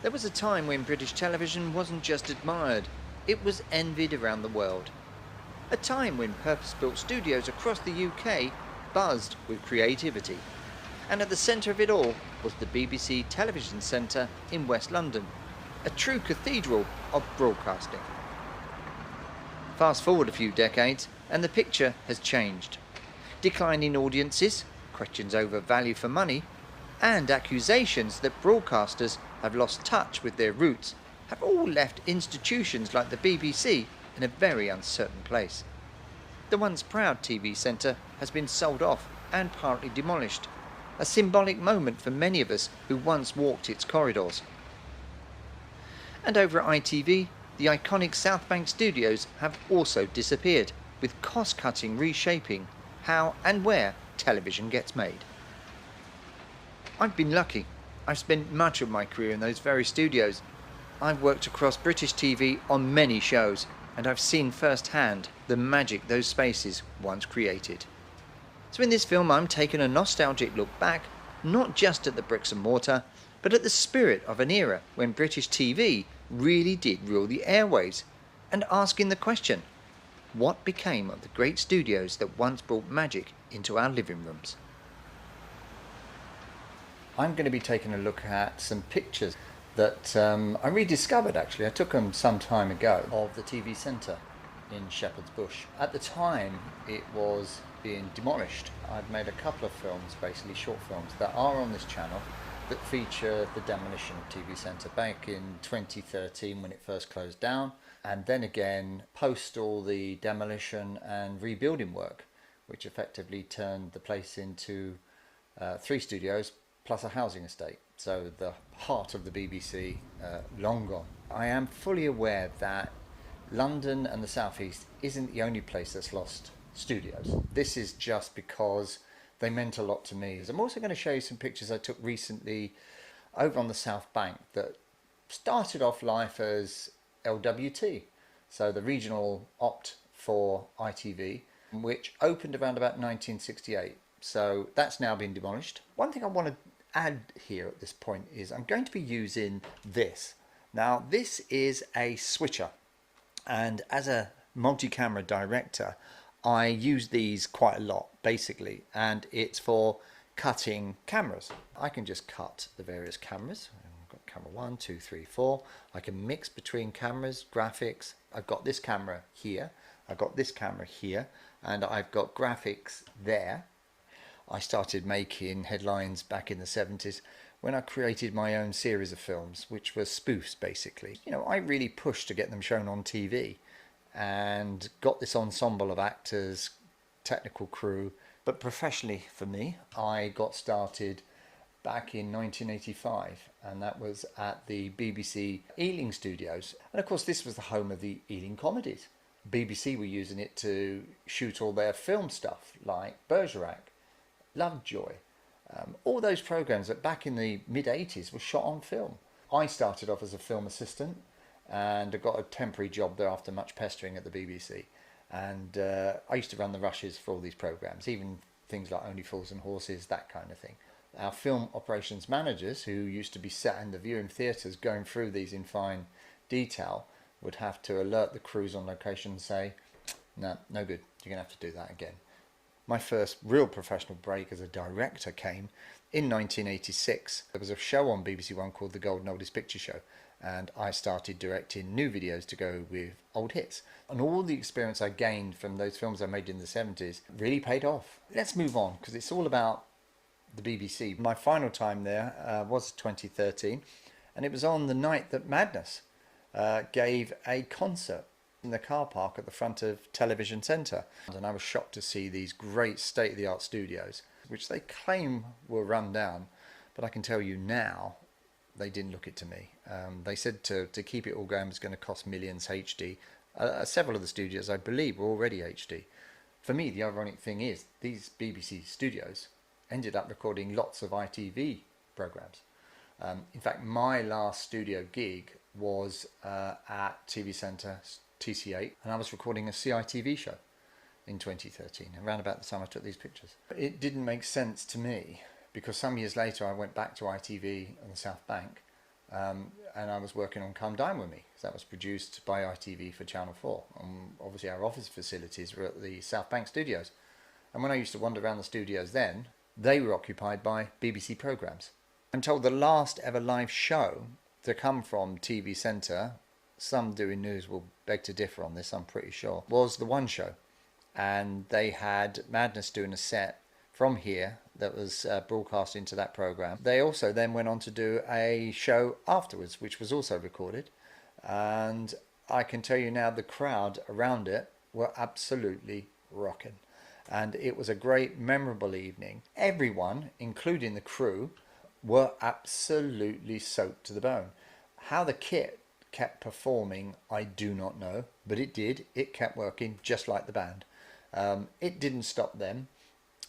There was a time when British television wasn't just admired, it was envied around the world. A time when purpose-built studios across the UK buzzed with creativity. And at the centre of it all was the BBC Television Centre in West London, a true cathedral of broadcasting. Fast forward a few decades and the picture has changed. Declining audiences, questions over value for money, and accusations that broadcasters have lost touch with their roots have all left institutions like the BBC in a very uncertain place. The once proud TV centre has been sold off and partly demolished, a symbolic moment for many of us who once walked its corridors. And over at ITV, the iconic South Bank studios have also disappeared, with cost-cutting reshaping how and where television gets made. I've been lucky. I've spent much of my career in those very studios. I've worked across British TV on many shows, and I've seen firsthand the magic those spaces once created. So in this film I'm taking a nostalgic look back, not just at the bricks and mortar, but at the spirit of an era when British TV really did rule the airwaves, and asking the question, what became of the great studios that once brought magic into our living rooms? I'm going to be taking a look at some pictures that I rediscovered actually. I took them some time ago of the TV centre in Shepherd's Bush. At the time it was being demolished. I'd made a couple of films, basically short films, that are on this channel that feature the demolition of TV centre back in 2013 when it first closed down, and then again post all the demolition and rebuilding work, which effectively turned the place into 3 studios plus a housing estate. So the heart of the BBC, long gone. I am fully aware that London and the South East isn't the only place that's lost studios. This is just because they meant a lot to me. I'm also going to show you some pictures I took recently over on the South Bank that started off life as LWT, so the regional opt for ITV, which opened around about 1968. So that's now been demolished. One thing I want to add here at this point is I'm going to be using this. Now this is a switcher, and as a multi-camera director I use these quite a lot basically, and it's for cutting cameras. I can just cut the various cameras. I've got camera 1, 2, 3, 4. I can mix between cameras, graphics. I've got this camera here, I've got this camera here, and I've got graphics there. I started making headlines back in the 70s when I created my own series of films, which were spoofs basically. You know, I really pushed to get them shown on TV and got this ensemble of actors, technical crew. But professionally for me, I got started back in 1985, and that was at the BBC Ealing Studios. And of course this was the home of the Ealing comedies. BBC were using it to shoot all their film stuff like Bergerac, Lovejoy, all those programs that back in the mid-80s were shot on film. I started off as a film assistant and I got a temporary job there after much pestering at the BBC, and I used to run the rushes for all these programs, even things like Only Fools and Horses, that kind of thing. Our film operations managers, who used to be sat in the viewing theatres going through these in fine detail, would have to alert the crews on location and say, no good, you're going to have to do that again. My first real professional break as a director came in 1986. There was a show on BBC One called The Golden Oldies Picture Show, and I started directing new videos to go with old hits. And all the experience I gained from those films I made in the 70s really paid off. Let's move on, because it's all about the BBC. My final time there was 2013, and it was on the night that Madness gave a concert in the car park at the front of Television Centre. And I was shocked to see these great state-of-the-art studios, which they claim were run down, but I can tell you now they didn't look it to me. They said to keep it all going was going to cost millions HD. Several of the studios, I believe, were already HD. For me, the ironic thing is these BBC studios ended up recording lots of ITV programmes. In fact, my last studio gig was at TV Centre TC8, and I was recording a CITV show in 2013, around about the time I took these pictures. It didn't make sense to me, because some years later I went back to ITV on the South Bank and I was working on Come Dine With Me. That was produced by ITV for Channel 4. Obviously our office facilities were at the South Bank studios. And when I used to wander around the studios then, they were occupied by BBC programmes. I'm told the last ever live show to come from TV Centre, some doing news will beg to differ on this, I'm pretty sure, was the One Show. And they had Madness doing a set from here that was broadcast into that programme. They also then went on to do a show afterwards, which was also recorded. And I can tell you now, the crowd around it were absolutely rocking. And it was a great, memorable evening. Everyone, including the crew, were absolutely soaked to the bone. How the kit kept performing, I do not know, but it did. It kept working just like the band. It didn't stop them,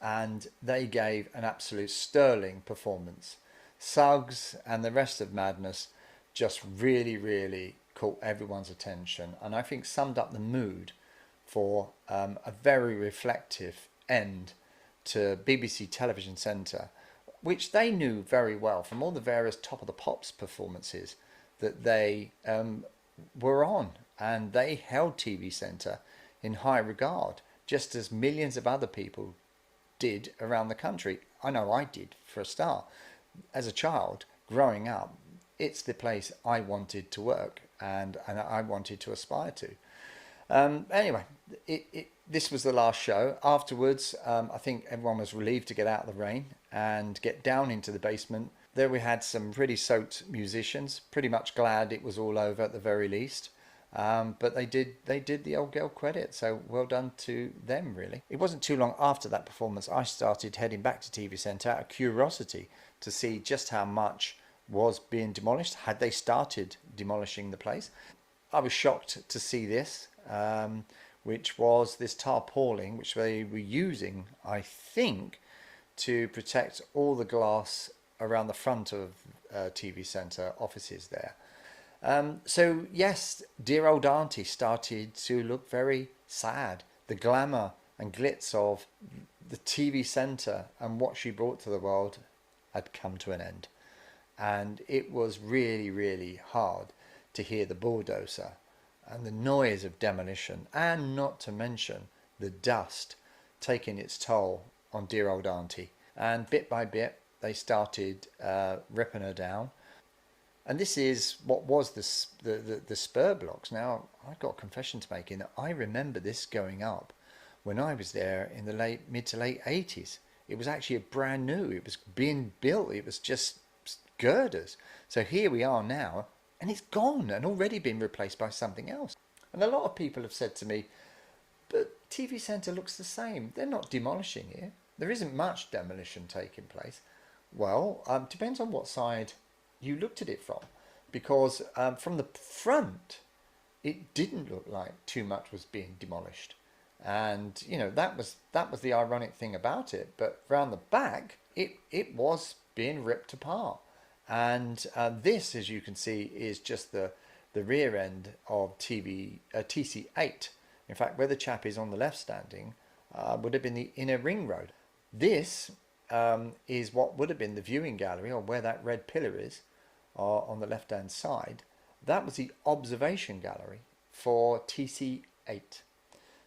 and they gave an absolute sterling performance. Suggs and the rest of Madness just really, really caught everyone's attention, and I think summed up the mood for a very reflective end to BBC Television Centre, which they knew very well from all the various Top of the Pops performances that they were on, and they held TV Centre in high regard, just as millions of other people did around the country. I know I did, for a start. As a child, growing up, it's the place I wanted to work and I wanted to aspire to. Anyway, this was the last show. Afterwards, I think everyone was relieved to get out of the rain and get down into the basement. There we had some pretty soaked musicians, pretty much glad it was all over at the very least. But they did the old girl credit, so well done to them, really. It wasn't too long after that performance I started heading back to TV Centre out of curiosity to see just how much was being demolished. Had they started demolishing the place? I was shocked to see this, which was this tarpaulin, which they were using, I think, to protect all the glass around the front of TV Centre offices there. So yes, dear old auntie started to look very sad. The glamour and glitz of the TV Centre and what she brought to the world had come to an end. And it was really, really hard to hear the bulldozer and the noise of demolition, and not to mention the dust taking its toll on dear old auntie. And bit by bit, they started ripping her down. And this is what was the spur blocks. Now, I've got a confession to make in that I remember this going up when I was there in the mid to late 80s. It was actually a brand new. It was being built. It was just girders. So here we are now, and it's gone and already been replaced by something else. And a lot of people have said to me, but TV Centre looks the same. They're not demolishing here. There isn't much demolition taking place. Well, depends on what side you looked at it from, because from the front it didn't look like too much was being demolished, and you know that was the ironic thing about it. But round the back it was being ripped apart, and this, as you can see, is just the rear end of TC8. In fact, where the chap is on the left standing would have been the inner ring road. This is what would have been the viewing gallery, or where that red pillar is on the left hand side. That was the observation gallery for TC8.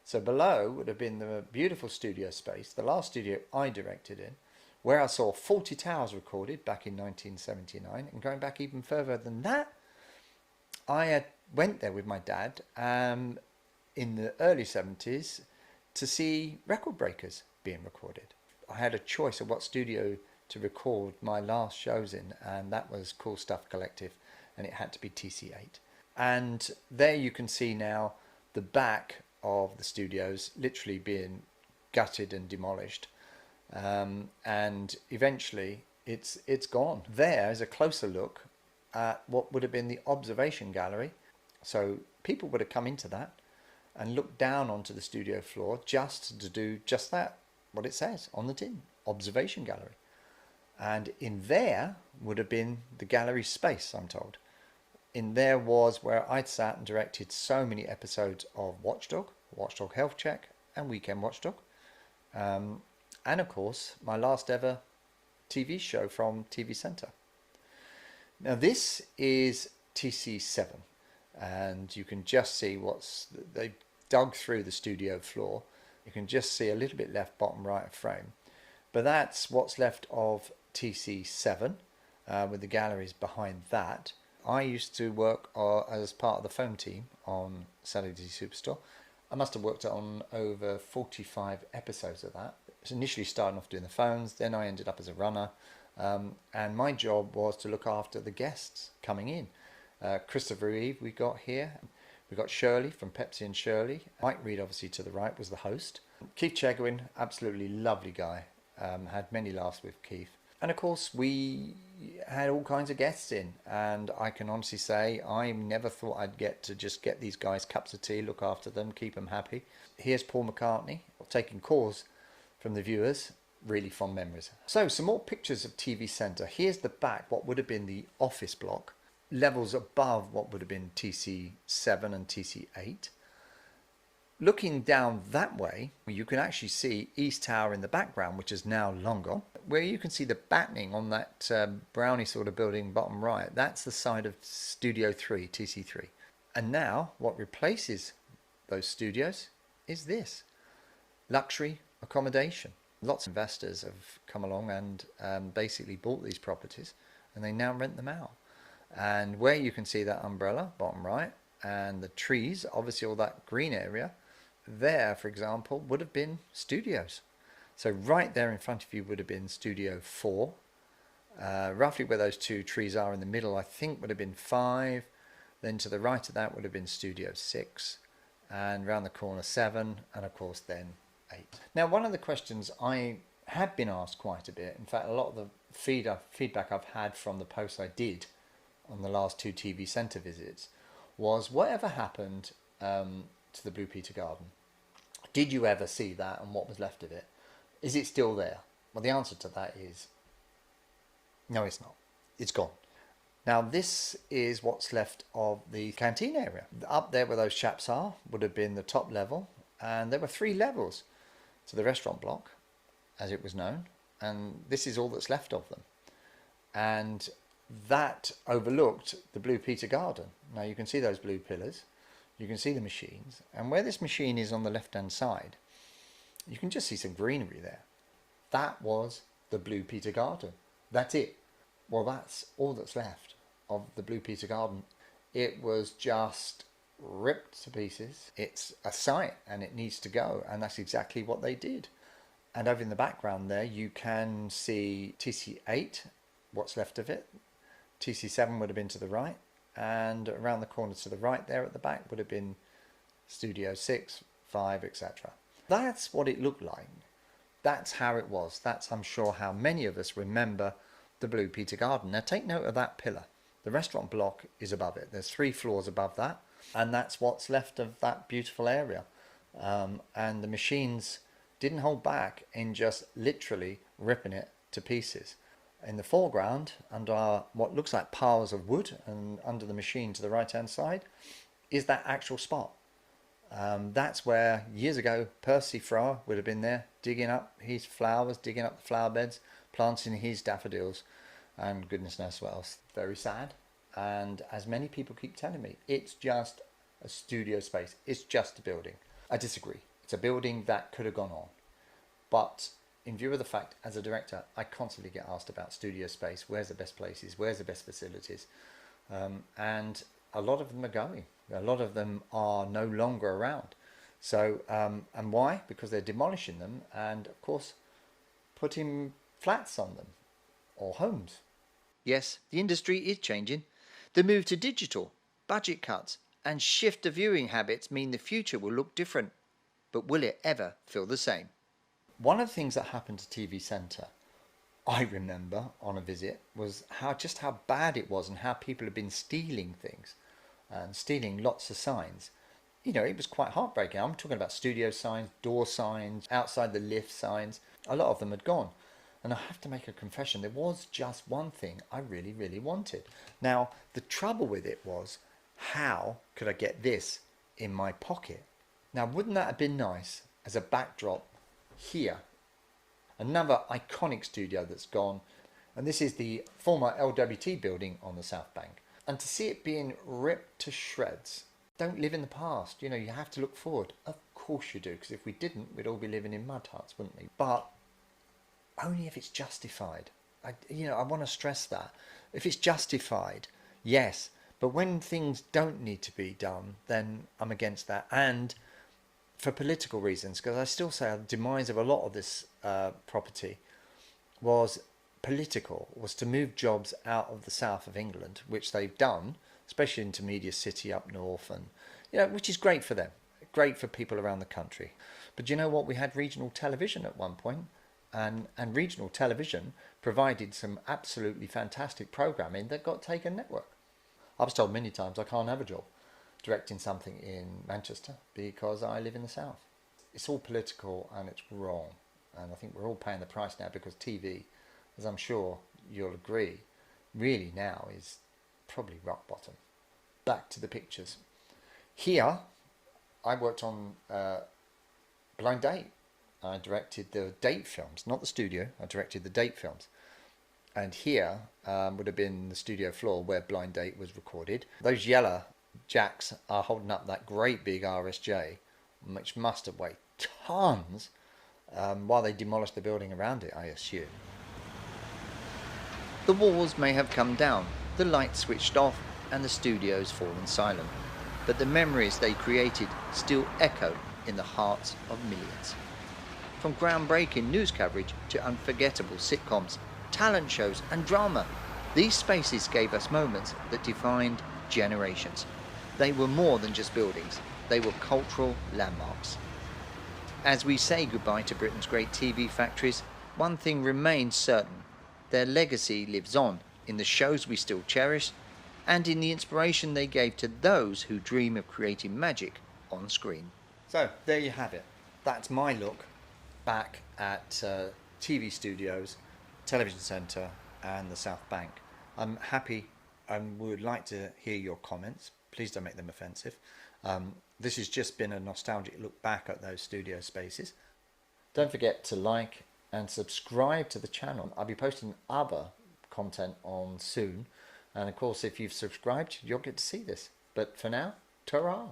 So below would have been the beautiful studio space, the last studio I directed in, where I saw 40 Towers recorded back in 1979. And going back even further than that, I went there with my dad in the early 70s to see record breakers being recorded. I had a choice of what studio to record my last shows in, and that was Cool Stuff Collective, and it had to be TC8. And there you can see now the back of the studios literally being gutted and demolished, and eventually it's gone. There is a closer look at what would have been the observation gallery. So people would have come into that and looked down onto the studio floor just to do just that, what it says on the tin, observation gallery. And in there would have been the gallery space, I'm told. In there was where I'd sat and directed so many episodes of Watchdog, Watchdog Health Check, and Weekend Watchdog. And of course, my last ever TV show from TV Centre. Now this is TC7, and you can just see they've dug through the studio floor. You can just see a little bit left bottom right of frame, but that's what's left of TC7 with the galleries behind that. I used to work as part of the foam team on Saturday Superstore. I must have worked on over 45 episodes of that. So initially starting off doing the phones, then I ended up as a runner, and my job was to look after the guests coming in. Christopher Reeve we got here. We got Shirley from Pepsi and Shirley. Mike Reed, obviously to the right, was the host. Keith Chegwin, absolutely lovely guy. Had many laughs with Keith. And of course we had all kinds of guests in, and I can honestly say I never thought I'd get to just get these guys cups of tea, look after them, keep them happy. Here's Paul McCartney taking calls from the viewers, really fond memories. So some more pictures of TV Centre. Here's the back, what would have been the office block, levels above what would have been TC7 and TC8. Looking down that way, you can actually see East Tower in the background, which is now long gone. Where you can see the battening on that brownie sort of building bottom right, that's the side of Studio 3, TC3. And now what replaces those studios is this, luxury accommodation. Lots of investors have come along and basically bought these properties, and they now rent them out. And where you can see that umbrella, bottom right, and the trees, obviously all that green area, there, for example, would have been studios. So right there in front of you would have been Studio 4. Roughly where those two trees are in the middle, I think would have been 5. Then to the right of that would have been Studio 6. And round the corner 7. And of course then 8. Now one of the questions I have been asked quite a bit, in fact a lot of the feedback I've had from the posts I did on the last 2 TV Centre visits, was whatever happened to the Blue Peter Garden? Did you ever see that, and what was left of it? Is it still there? Well, the answer to that is no, it's not. It's gone. Now this is what's left of the canteen area. Up there where those chaps are would have been the top level, and there were 3 levels to the restaurant block, as it was known, and this is all that's left of them. And that overlooked the Blue Peter Garden. Now you can see those blue pillars, you can see the machines, and where this machine is on the left hand side, you can just see some greenery there. That was the Blue Peter Garden. That's it. Well, that's all that's left of the Blue Peter Garden. It was just ripped to pieces. It's a site and it needs to go, and that's exactly what they did. And over in the background there you can see TC8, what's left of it. TC7 would have been to the right, and around the corner to the right there at the back would have been Studio 6, 5, etc. That's what it looked like. That's how it was. That's, I'm sure, how many of us remember the Blue Peter Garden. Now take note of that pillar. The restaurant block is above it. There's 3 floors above that, and that's what's left of that beautiful area. And the machines didn't hold back in just literally ripping it to pieces. In the foreground, under what looks like piles of wood, and under the machine to the right hand side, is that actual spot. That's where years ago Percy Farrar would have been there, digging up his flowers, digging up the flower beds, planting his daffodils, and goodness knows what else. Very sad. And as many people keep telling me, it's just a studio space. It's just a building. I disagree. It's a building that could have gone on. But in view of the fact, as a director, I constantly get asked about studio space. Where's the best places? Where's the best facilities? And a lot of them are going. A lot of them are no longer around. So, and why? Because they're demolishing them and, of course, putting flats on them or homes. Yes, the industry is changing. The move to digital, budget cuts, and shift to viewing habits mean the future will look different. But will it ever feel the same? One of the things that happened to TV Centre, I remember on a visit, was just how bad it was and how people had been stealing things and stealing lots of signs. You know, it was quite heartbreaking. I'm talking about studio signs, door signs, outside the lift signs. A lot of them had gone. And I have to make a confession, there was just one thing I really, really wanted. Now, the trouble with it was, how could I get this in my pocket? Now, wouldn't that have been nice as a backdrop here? Another iconic studio that's gone. And this is the former LWT building on the South Bank. And to see it being ripped to shreds, don't live in the past. You know, you have to look forward. Of course you do, because if we didn't, we'd all be living in mud huts, wouldn't we? But only if it's justified. I want to stress that. If it's justified, yes. But when things don't need to be done, then I'm against that. And for political reasons, because I still say the demise of a lot of this property was political, was to move jobs out of the south of England, which they've done, especially into Media City up north, and which is great for them, great for people around the country. But you know what? We had regional television at one point, and regional television provided some absolutely fantastic programming that got taken network. I was told many times I can't have a job directing something in Manchester because I live in the south. It's all political and it's wrong, and I think we're all paying the price now, because TV, as I'm sure you'll agree, really now is probably rock bottom. Back to the pictures. Here, I worked on Blind Date. I directed the Date films, not the studio. I directed the Date films. And here would have been the studio floor where Blind Date was recorded. Those yellow jacks are holding up that great big RSJ, which must have weighed tons while they demolished the building around it, I assume. The walls may have come down, the lights switched off, and the studios fallen silent, but the memories they created still echo in the hearts of millions. From groundbreaking news coverage to unforgettable sitcoms, talent shows and drama, these spaces gave us moments that defined generations. They were more than just buildings, they were cultural landmarks. As we say goodbye to Britain's great TV factories, one thing remains certain: their legacy lives on in the shows we still cherish and in the inspiration they gave to those who dream of creating magic on screen. So there you have it. That's my look back at TV studios, Television Centre and the South Bank. I'm happy and would like to hear your comments. Please don't make them offensive. This has just been a nostalgic look back at those studio spaces. Don't forget to like and subscribe to the channel. I'll be posting other content on soon, and of course if you've subscribed you'll get to see this. But for now, ta-ra!